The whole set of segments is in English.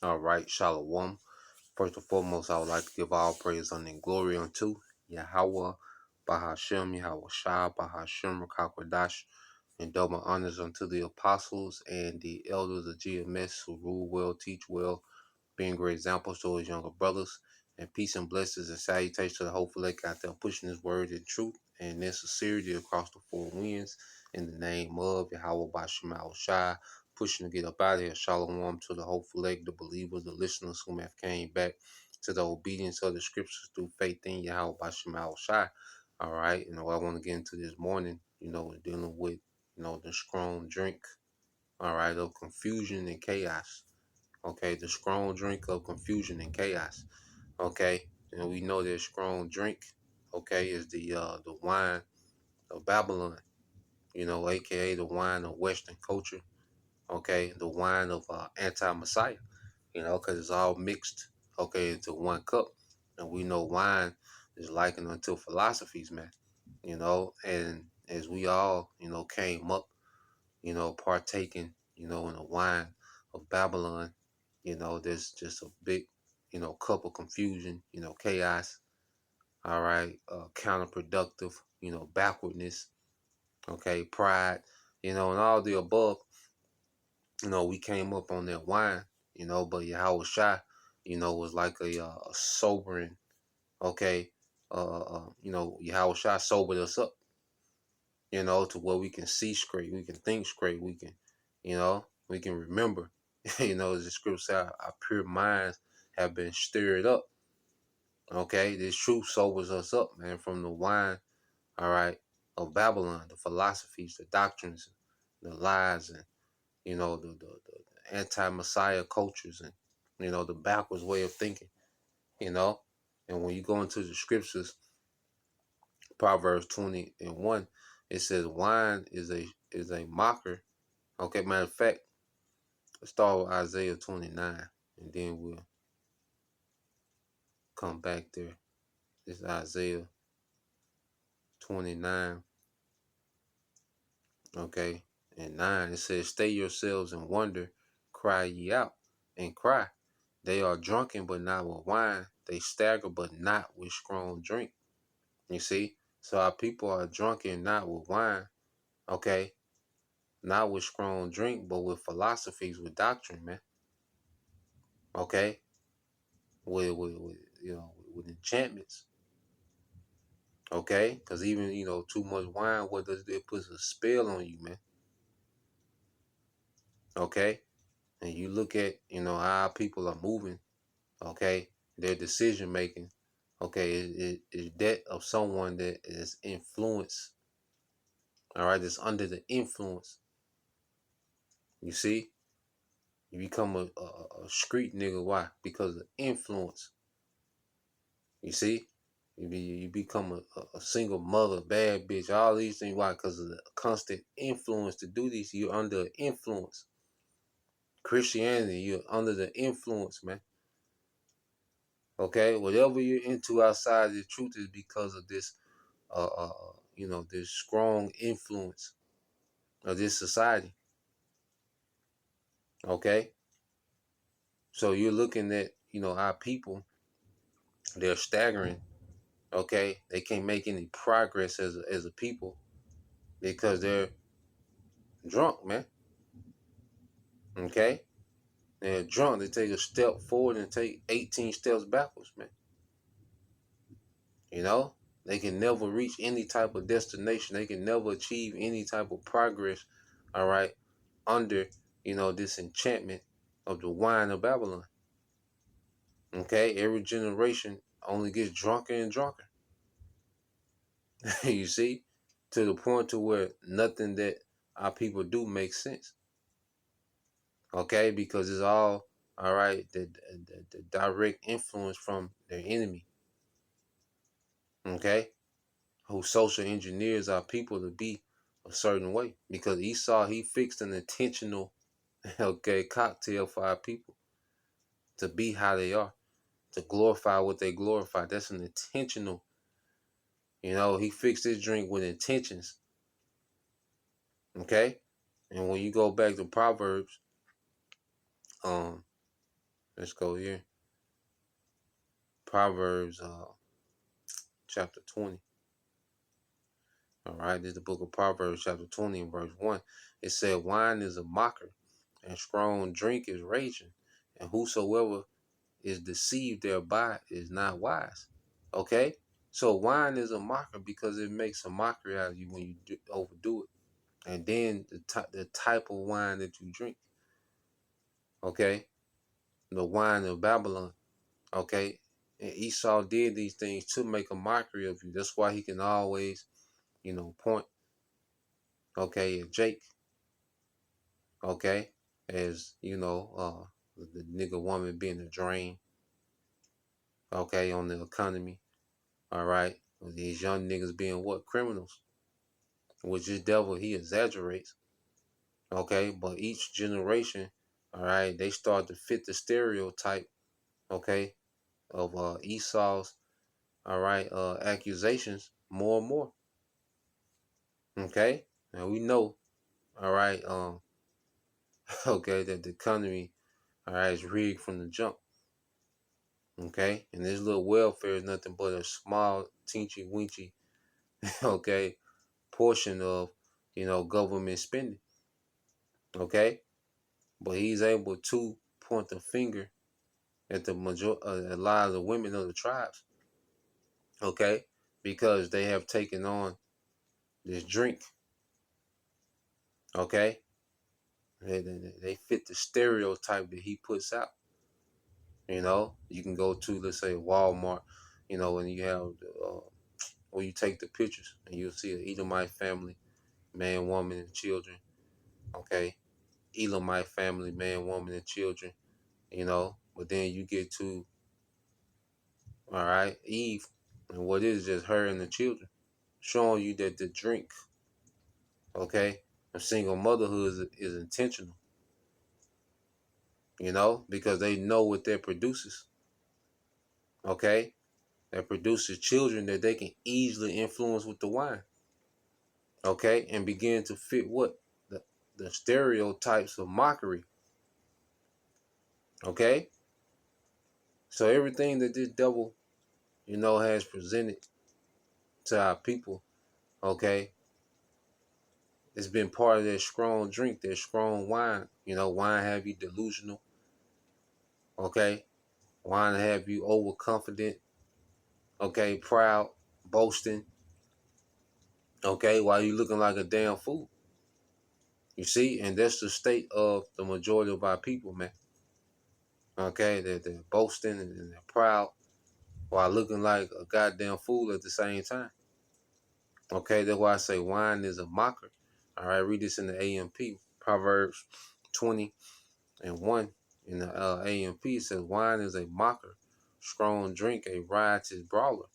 All right, Shalom. First and foremost, I would like to give all praise and glory unto Yahweh, Bahashem, Yahweh Shah, Bahashem, Rakakwadash, and double honors unto the apostles and the elders of GMS who rule well, teach well, being great examples to his younger brothers. And peace and blessings and salutations to the hopeful lake out there pushing his word in truth and in sincerity across the four winds in the name of Yahweh Bashem Shai, pushing to get up out of here. Shalom to the hopeful lake, the believers, the listeners who have came back to the obedience of the scriptures through faith in Yahweh Bashem Shai. All right, what I want to get into this morning, dealing with, the strong drink, all right, of confusion and chaos. Okay, the strong drink of confusion and chaos. Okay, and we know that strong drink, okay, is the wine of Babylon, aka the wine of Western culture. Okay, the wine of anti-Messiah, because it's all mixed, okay, into one cup. And we know wine is likened unto philosophies, man, and as we all, came up, partaking, in the wine of Babylon, there's just a big, cup of confusion, chaos, all right, counterproductive, backwardness, okay, pride, and all the above, we came up on that wine, but Yahweh Shai, was like a sobering, okay, Yahweh Shai sobered us up, to where we can see straight, we can think straight, we can remember, as the scripture says, our pure minds have been stirred up. Okay, this truth sobers us up, man, from the wine, all right, of Babylon, the philosophies, the doctrines, the lies, and the anti-Messiah cultures, and the backwards way of thinking, you know. And when you go into the scriptures, Proverbs 20:1, it says wine is a mocker. Okay, matter of fact, let's start with Isaiah 29, and then we'll come back there. It's Isaiah 29, okay, and 9. It says, "Stay yourselves and wonder, cry ye out, and cry. They are drunken, but not with wine. They stagger, but not with strong drink." You see? So our people are drunken not with wine, okay? Not with strong drink, but with philosophies, with doctrine, man. Okay? With enchantments. Okay? Because even, too much wine, what does it puts a spell on you, man. Okay? And you look at, how people are moving, okay? Their decision making, okay, is that of someone that is influenced, all right, that's under the influence. You see? You become a street nigga. Why? Because of influence. You see? You become a single mother, bad bitch, all these things. Why? Because of the constant influence to do these. You're under influence. Christianity, you're under the influence, man. Okay? Whatever you're into outside the truth is because of this, this strong influence of this society. Okay? So you're looking at, our people, they're staggering. Okay, they can't make any progress as a people because they're drunk, man. Okay, they're drunk. They take a step forward and take 18 steps backwards, man. They can never reach any type of destination. They can never achieve any type of progress. All right, under this enchantment of the wine of Babylon. Okay, every generation only gets drunker and drunker. You see, to the point to where nothing that our people do makes sense. Okay, because it's all right, the direct influence from their enemy, okay, who social engineers our people to be a certain way, because Esau, he fixed an intentional okay cocktail for our people to be how they are, to glorify what they glorify. That's an intentional, he fixed his drink with intentions. Okay, and when you go back to Proverbs, Let's go here. Proverbs chapter 20. All right, this is the book of Proverbs chapter 20 and verse 1. It said, wine is a mocker, and strong drink is raging, and whosoever is deceived thereby is not wise. Okay? So wine is a mocker because it makes a mockery out of you when you overdo it. And then the type of wine that you drink. Okay? The wine of Babylon. Okay? And Esau did these things to make a mockery of you. That's why he can always, point, okay, at Jake, okay, as, the nigga woman being a drain, okay, on the economy. All right? These young niggas being what? Criminals. Which this devil, he exaggerates. Okay? But each generation, all right, they start to fit the stereotype, okay, of Esau's, all right, accusations more and more. Okay? And we know, all right, okay, that the economy, all right, is rigged from the jump. Okay? And this little welfare is nothing but a small, teensy weensy, okay, portion of, government spending. Okay? But he's able to point the finger at the lives of women of the tribes. Okay? Because they have taken on this drink. Okay? They fit the stereotype that he puts out. You can go to, let's say, Walmart, and you have, where you take the pictures and you'll see an Edomite family, man, woman, and children. Okay? Elamite family, man, woman, and children. But then you get to, all right, Eve, and what is just her and the children, showing you that the drink, okay, of single motherhood is intentional, because they know what that produces, okay? That produces children that they can easily influence with the wine, okay? And begin to fit what? The stereotypes of mockery, okay? So everything that this devil, has presented to our people, okay, it's been part of that strong drink, that strong wine. Wine have you delusional, okay? Wine have you overconfident, okay, proud, boasting, okay, while you looking like a damn fool. You see, and that's the state of the majority of our people, man. Okay, they're boasting and they're proud while looking like a goddamn fool at the same time. Okay, that's why I say wine is a mocker. All right, read this in the AMP, Proverbs 20 and 1 in the AMP. It says, wine is a mocker, strong drink, a riotous brawler,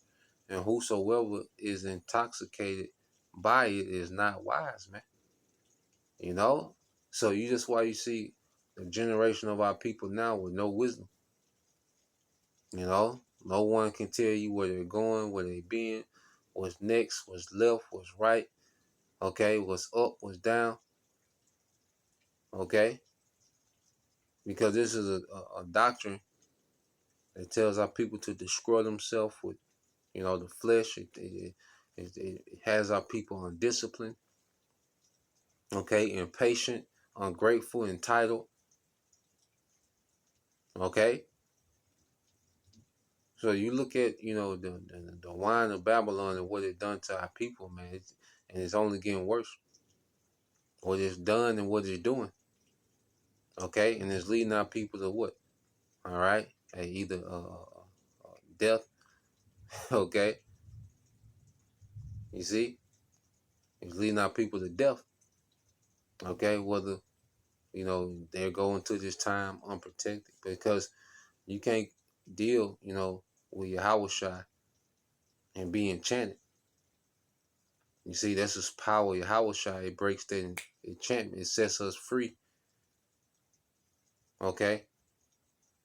and whosoever is intoxicated by it is not wise, man. So just why you see the generation of our people now with no wisdom. No one can tell you where they're going, where they been, what's next, what's left, what's right, okay, what's up, what's down, okay, because this is a doctrine that tells our people to destroy themselves with, the flesh. It has our people undisciplined, okay, impatient, ungrateful, entitled, okay. So you look at, the wine of Babylon and what it done to our people, man, and it's only getting worse. What it's done and what it's doing, okay, and it's leading our people to what? All right, either death, okay. You see, it's leading our people to death, okay. Whether they're going to this time unprotected, because you can't deal, with your Yahushua and be enchanted. You see, that's his power. Yahushua, it breaks that enchantment. It sets us free. Okay?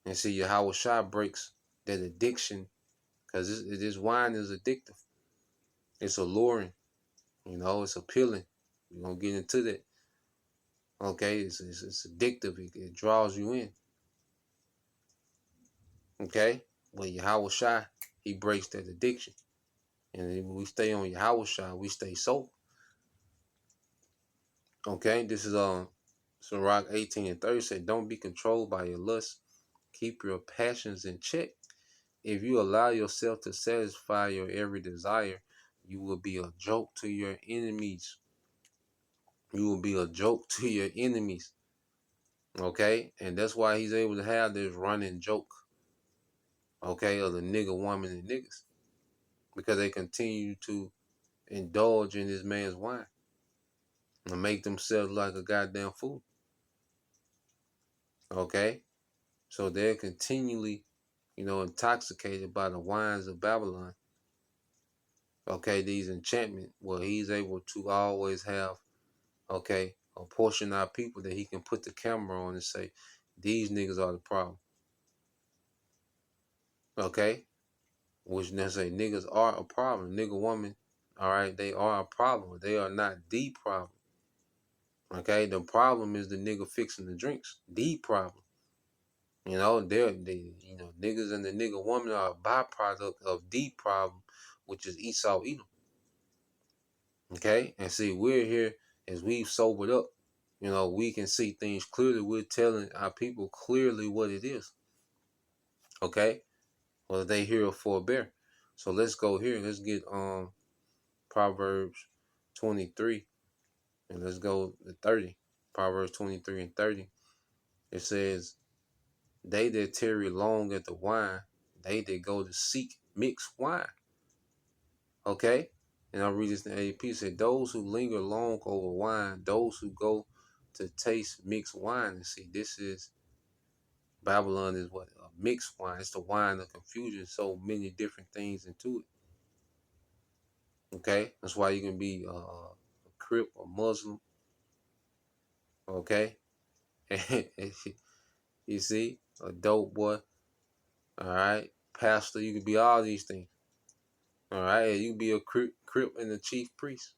And see, Yahushua breaks that addiction, because this wine is addictive. It's alluring. It's appealing. We're going to get into that. Okay? It's addictive. It draws you in. Okay? But Yahweh Shai, he breaks that addiction. And when we stay on Yahweh Shai, we stay sober. Okay? This is Sirach 18:30 said, don't be controlled by your lust. Keep your passions in check. If you allow yourself to satisfy your every desire, you will be a joke to your enemies. You will be a joke to your enemies. Okay? And that's why he's able to have this running joke. Okay? Of the nigga, woman, and niggas. Because they continue to indulge in this man's wine and make themselves like a goddamn fool. Okay? So they're continually, intoxicated by the wines of Babylon. Okay, these enchantment where he's able to always have, okay, a portion of our people that he can put the camera on and say, these niggas are the problem. Okay? Which then say niggas are a problem. Nigga woman, all right, they are a problem. They are not the problem. Okay, the problem is the nigga fixing the drinks. The problem. Niggas and the nigga woman are a byproduct of the problem, which is Esau Edom. Okay, and see, we're here as we've sobered up. We can see things clearly. We're telling our people clearly what it is. Okay, whether they hear or forbear. So let's go here. Let's get Proverbs 23, and let's go to 30. Proverbs 23 and 30. It says, they that tarry long at the wine, they that go to seek mixed wine. Okay? And I'll read this in AP. Said, those who linger long over wine, those who go to taste mixed wine. And see, this is Babylon is what? A mixed wine. It's the wine of confusion. So many different things into it. Okay? That's why you can be a Crip, a Muslim. Okay? You see? A dope boy. All right? Pastor, you can be all these things. All right? You can be a Crip and the chief priest.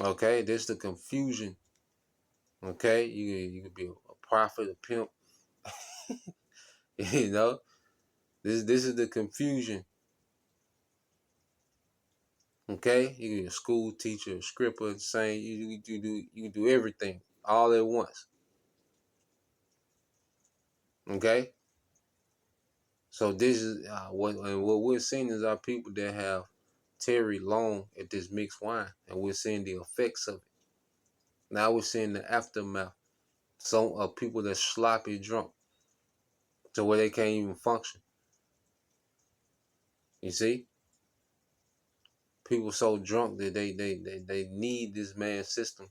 Okay? This is the confusion. Okay? You could be a prophet, a pimp. You know? This is the confusion. Okay? You can be a school teacher, a scripper, saying you can do everything all at once. Okay? So this is what we're seeing is our people that have tarried long at this mixed wine, and we're seeing the effects of it. Now we're seeing the aftermath. Some people that sloppy drunk to where they can't even function. You see, people so drunk that they need this man's system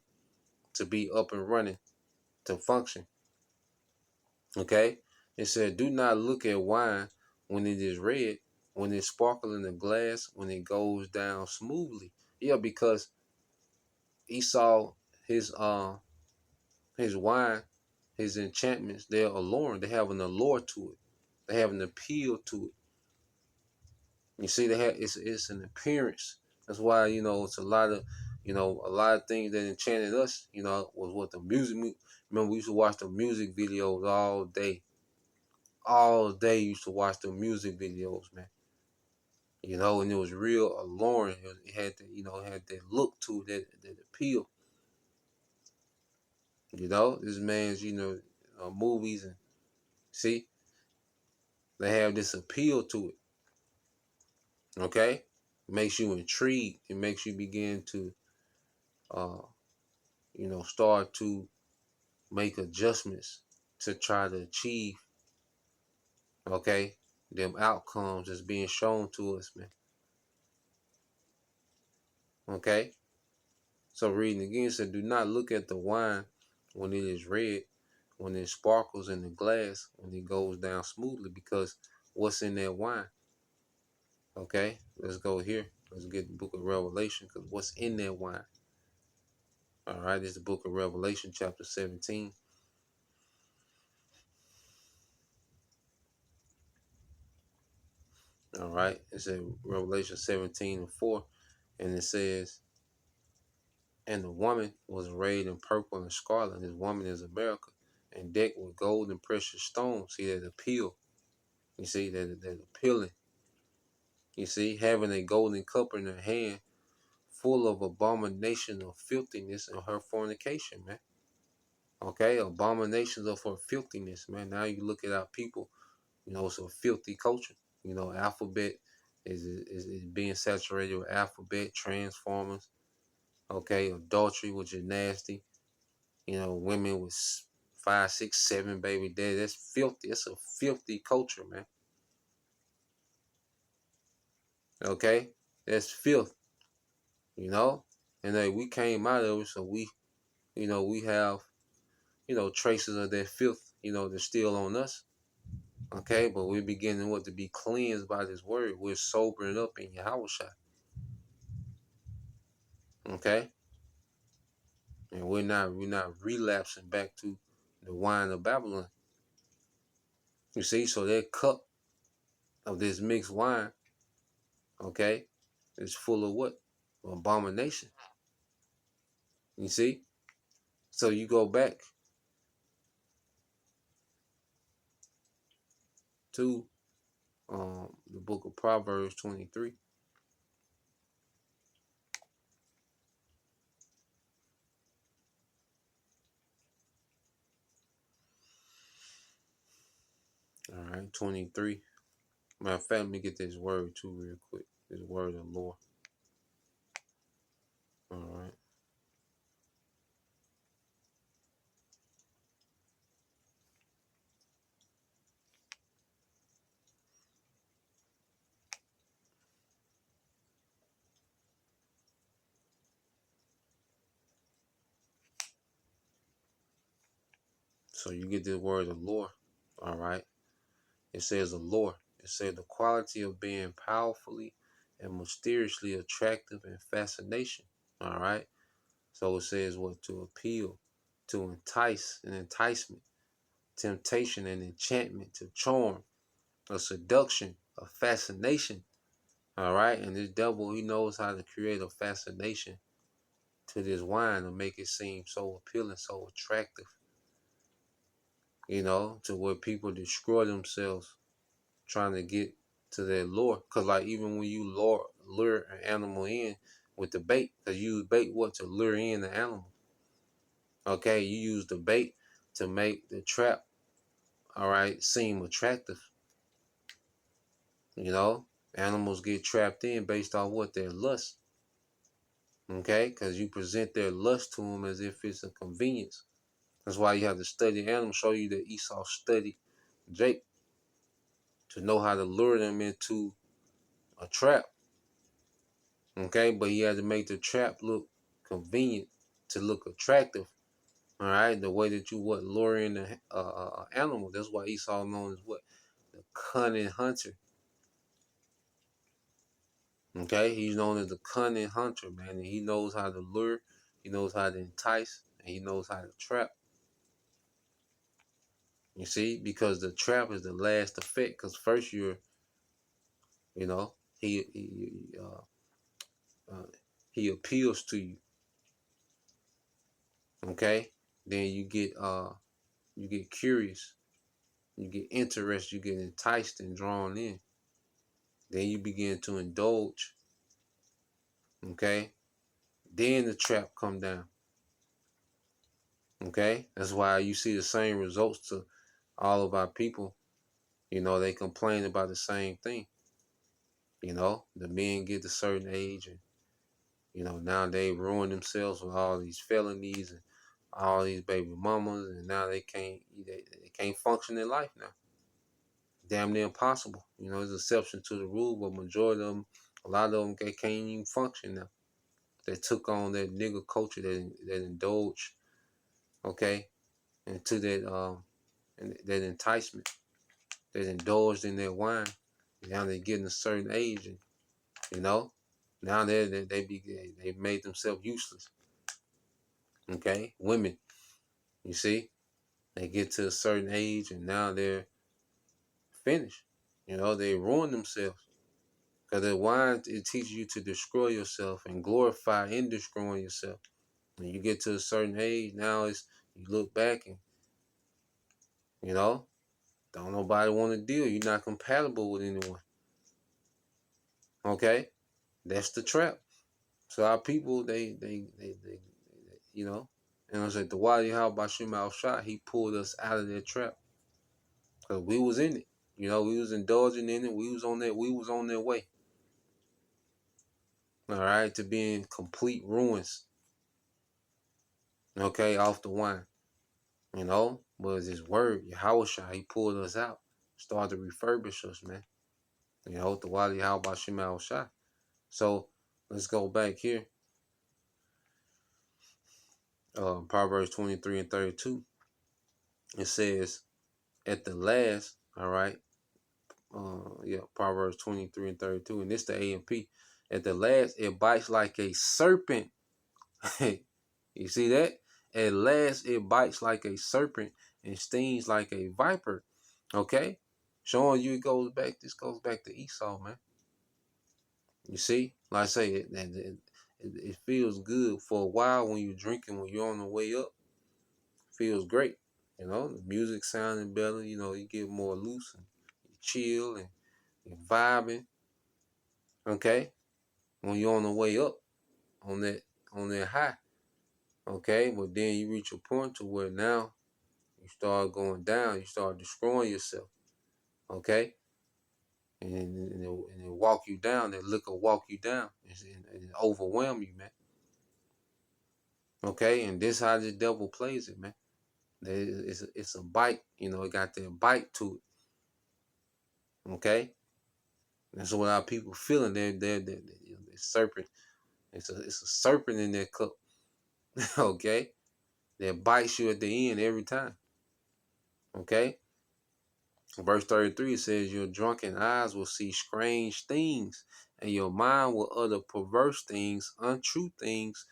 to be up and running to function. Okay, it said, do not look at wine when it is red, when it sparkles in the glass, when it goes down smoothly. Yeah, because Esau, his wine, his enchantments, they're alluring. They have an allure to it. They have an appeal to it. You see, it's an appearance. That's why it's a lot of things that enchanted us. Was what the music. Remember, we used to watch the music videos all day. All day, used to watch the music videos, man. And it was real alluring. It had that, it had that look to it, that appeal. This man's, movies and see, they have this appeal to it. Okay, it makes you intrigued. It makes you begin to, start to make adjustments to try to achieve, okay, them outcomes that's being shown to us, man. Okay, so reading again said, do not look at the wine when it is red, when it sparkles in the glass, when it goes down smoothly, because what's in that wine? Okay, let's go here. Let's get the book of Revelation, because what's in that wine? All right, it's the book of Revelation, chapter 17. All right, it's in Revelation 17:4, and it says, and the woman was arrayed in purple and scarlet. This woman is America. and decked with gold and precious stones. See that appeal. You see that appealing. You see, having a golden cup in her hand, full of abomination of filthiness and her fornication, man. Okay, abominations of her filthiness, man. Now you look at our people, it's a filthy culture. Alphabet is being saturated with alphabet, transformers, okay, adultery, which is nasty. Women with 5, 6, 7 baby daddy. That's filthy. It's a filthy culture, man. Okay, that's filth. And we came out of it, so we have traces of that filth, that's still on us. Okay, but we're beginning to be cleansed by this word. We're sobering up in Yahushua. Okay, and we're not relapsing back to the wine of Babylon. You see, so that cup of this mixed wine, okay, is full of what? Abomination. You see, so you go back to the book of Proverbs 23. All right, 23. Matter of fact, let me get this word too real quick. This word of the Lord. All right. So you get this word of Lord. All right. It says the Lord. It says the quality of being powerfully and mysteriously attractive and fascination. All right. So it says what? To appeal, to entice, an enticement, temptation and enchantment, to charm, a seduction, a fascination. All right. And this devil, he knows how to create a fascination to this wine to make it seem so appealing, so attractive, to where people destroy themselves trying to get to that lure. Because, like, even when you lure an animal in with the bait, because you use bait what? To lure in the animal. Okay, you use the bait to make the trap, all right, seem attractive. Animals get trapped in based on what? Their lust. Okay, because you present their lust to them as if it's a convenience. That's why you have to study animals, show you that Esau studied Jacob to know how to lure them into a trap. Okay, but he had to make the trap look convenient to look attractive. All right, the way that you lure in the animal. That's why Esau known as what? The cunning hunter. Okay, he's known as the cunning hunter, man, and he knows how to lure, he knows how to entice, and he knows how to trap. You see, because the trap is the last effect. Because first you know, he appeals to you. Okay, then you get curious, you get interested, you get enticed and drawn in. Then you begin to indulge. Okay, then the trap come down. Okay, that's why you see the same results to all of our people. They complain about the same thing. The men get to a certain age, and now they ruin themselves with all these felonies and all these baby mamas, and now they can't function in life now. Damn near impossible. There's exception to the rule, but majority of them, a lot of them, they can't even function now. They took on that nigga culture that indulged, okay, into that enticement, that indulged in their wine. Now they're getting a certain age, and now they made themselves useless. Okay, women, you see, they get to a certain age, and now they're finished. They ruin themselves. Because the wine, it teaches you to destroy yourself and glorify in destroying yourself. When you get to a certain age, now you look back and You know, don't nobody want to deal. You're not compatible with anyone. Okay, that's the trap. So our people, they you know, and I was like, the Wadi How Bashim Al Shah, he pulled us out of that trap because we was in it. You know, we was indulging in it. We was on that. We was on their way. All right, to being complete ruins. Okay, off the wine. You know, but his word, Yahweh Shah, he pulled us out, started to refurbish us, man. You know, the Wadi How Bashim Al Shah. So let's go back here. Proverbs 23 and 32. It says, at the last, all right, yeah, Proverbs 23 and 32, and this the AMP. At the last, it bites like a serpent. You see that? At last, it bites like a serpent and stings like a viper. Okay? Showing you this goes back to Esau, man. You see? Like I say, it feels good for a while when you're drinking, when you're on the way up. Feels great. You know, the music sounding better, you know, you get more loose and you chill and you're vibing. Okay? When you're on the way up on that high. Okay, but then you reach a point to where now you start going down, you start destroying yourself. Okay? And it walk you down, that liquor walk you down and overwhelm you, man. Okay, and this how the devil plays it, man. It's a bite, you know, it got that bite to it. Okay? That's what our people feeling. They're serpent. It's a serpent in that cup. Okay? That bites you at the end every time. Okay? Verse 33 says, your drunken eyes will see strange things, and your mind will utter perverse things, untrue things,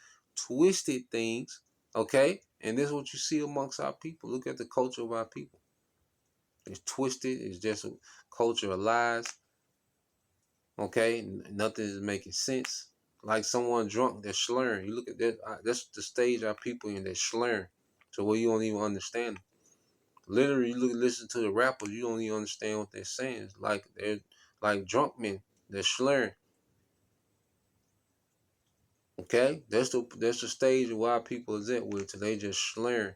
twisted things. Okay? And this is what you see amongst our people. Look at the culture of our people. It's twisted. It's just a culture of lies. Okay? Nothing is making sense. Like someone drunk, they're slurring. You look at that. That's the stage our people in. They're slurring. So where you don't even understand them. Literally, you listen to the rappers, you don't even understand what they're saying. It's like they're like drunk men. They're slurring. Okay, that's the stage of why people is at with. They just slurring.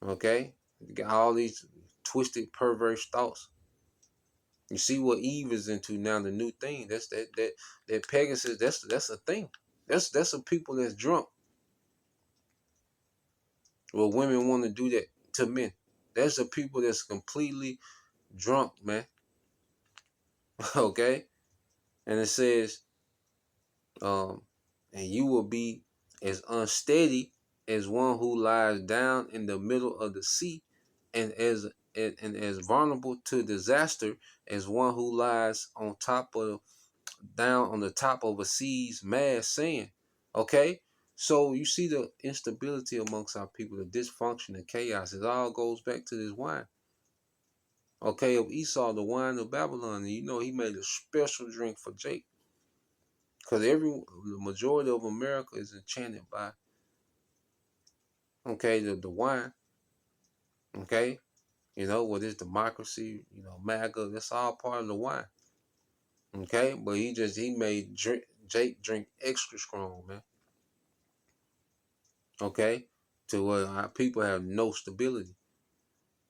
Okay, you got all these twisted, perverse thoughts. You see what Eve is into now. The new thing. That's that Pegasus. That's a thing. That's a people that's drunk. Well, women want to do that to men. That's the people that's completely drunk, man. Okay, and it says and you will be as unsteady as one who lies down in the middle of the sea, and as vulnerable to disaster as one who lies on top of down on the top of a sea's mad sand. Okay, so you see the instability amongst our people, the dysfunction, the chaos. It all goes back to this wine. Okay, of Esau, the wine of Babylon, and you know he made a special drink for Jake. Because the majority of America is enchanted by, okay, the wine, okay, you know, what is democracy, you know, MAGA, that's all part of the wine, okay, but he made Jake drink extra strong, man, okay, to where our people have no stability,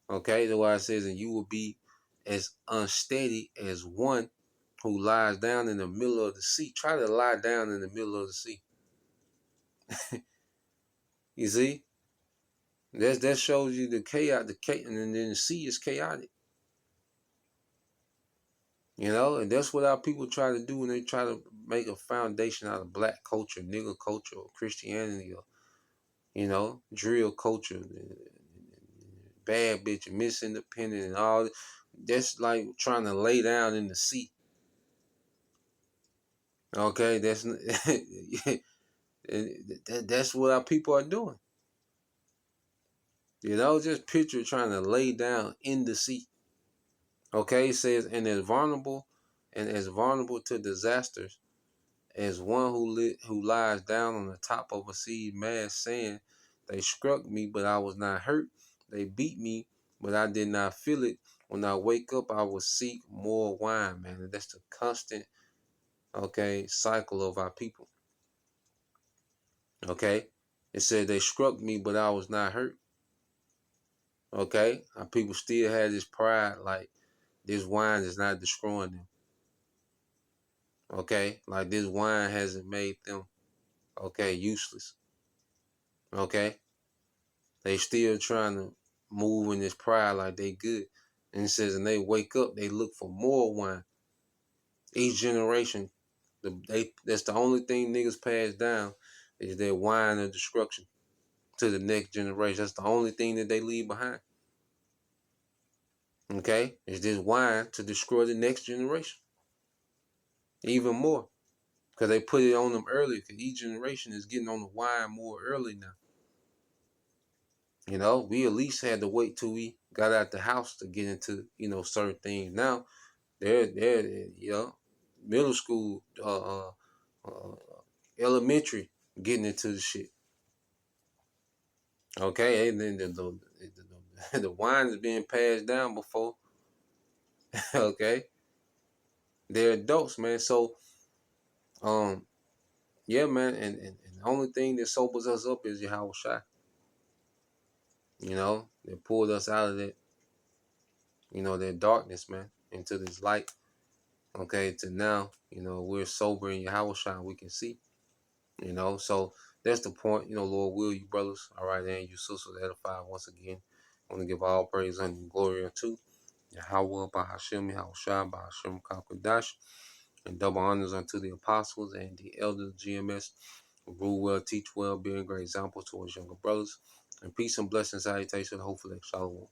okay, that's why it says, and you will be as unsteady as one who lies down in the middle of the sea. Try to lie down in the middle of the sea. You see? That shows you the chaos, and then the sea is chaotic. You know, and that's what our people try to do when they try to make a foundation out of black culture, nigger culture, or Christianity, or, you know, drill culture, bad bitch, Miss Independent, and all that. That's like trying to lay down in the sea. Okay, that's what our people are doing. You know, just picture trying to lay down in the sea. Okay, it says, and as vulnerable to disasters as one who lies down on the top of a sea mad sand. They struck me, but I was not hurt. They beat me, but I did not feel it. When I wake up, I will seek more wine, man. And that's the constant, okay, cycle of our people. Okay? It said they struck me, but I was not hurt. Okay? Our people still had this pride, like this wine is not destroying them. Okay? Like this wine hasn't made them, okay, useless. Okay? They still trying to move in this pride like they good. And it says, and they wake up, they look for more wine. Each generation, that's the only thing niggas pass down is their wine of destruction to the next generation. That's the only thing that they leave behind. Okay? It's this wine to destroy the next generation. Even more. Because they put it on them early. Because each generation is getting on the wine more early now. You know, we at least had to wait till we got out the house to get into, certain things. Now, they're middle school, elementary, getting into the shit. Okay, and then the wine is being passed down before. Okay, they're adults, man. So, yeah, man, and the only thing that sobers us up is Yahweh Shai. They pulled us out of that, that darkness, man, into this light. Okay, to now, we're sober in Yahweh Shai, we can see. So that's the point. Lord will you brothers, all right, and you sisters edified once again. I want to give all praise and glory unto Yahweh, Bahashem, Yahweh Shai, Bahashem, Kakwadash, and double honors unto the apostles and the elders of GMS who rule well, teach well, being great examples towards younger brothers. And peace and blessings, salutation, hopefully, shalom.